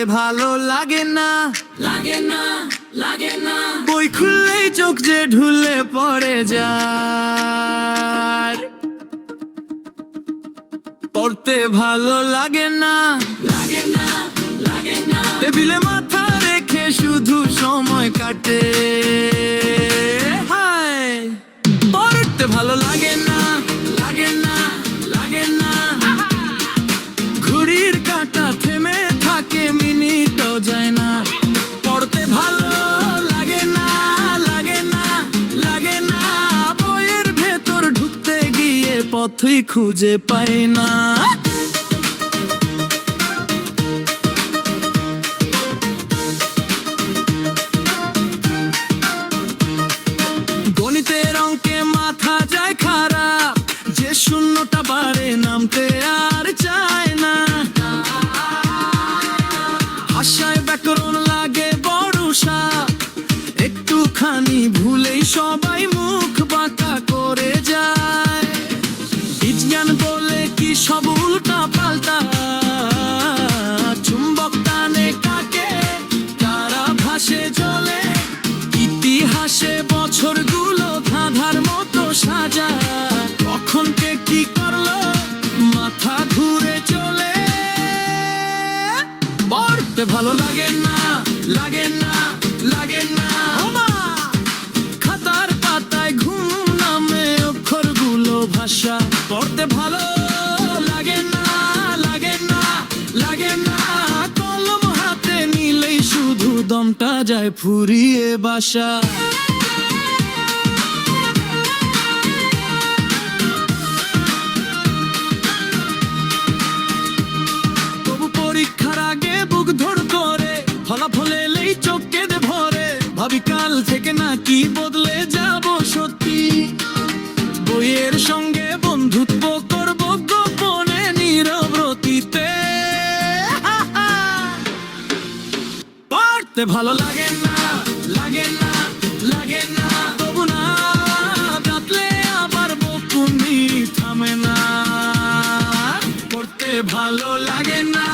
ভালো লাগে না, লাগে না, লাগে না। বই খুললেই চোখ যে ঢুলে পড়ে যায়। পড়তে ভালো লাগে না, লাগে না, লাগে না। টেবিলে মাথা রেখে শুধু সময় কাটে। হায়, পড়তে ভালো লাগে না, লাগে না, লাগে না। ঘড়ির কাঁটা থেমে থাকে, মিনিটও যায় না। পড়তে ভালো লাগে না, লাগে না, লাগে না। বইয়ের ভেতর ঢুকতে গিয়ে পথই খুঁজে পাই না। গণিতের অঙ্কে মাথা যায় খারাপ, যে শূন্যটা বাড়ে নামতে আর চায় না। ভাষায় ব্যাকরণ লাগে বড় সাপ, একটুখানি ভুলেই সবাই মুখ বাঁকা করে যায়। বিজ্ঞান বলে কি সব উল্টা পাল্টা, চুম্বক টানে কাকে তারা ভাসে জলে। ইতিহাসে বছরগুলো ধাঁধার মতো সাজা, কখন কে কি করলো মাথা ঘুরে চলে। পড়তে ভালো লাগে না, লাগে না, লাগে না। খাতার পাতায় ঘুম নামে অক্ষরগুলো ভাষা। পড়তে ভালো লাগে না, লাগে না, লাগে না। কলম হাতে নিলেই শুধু দমটা যায় ফুরিয়ে বাসা। তবু পরীক্ষার আগে বুক ধর করে, ফলাফল এলেই চোখ কেঁদে ভরে। ভাবি কাল থেকে নাকি বদলে যাব সত্যি, বইয়ের সঙ্গে বন্ধুত্ব করব গোপনে নীরবতিতে। পড়তে ভালো লাগে না, লাগে না, লাগে না। তবু না ডাকলে আবার বকুনি থামে না। পড়তে ভালো লাগে না।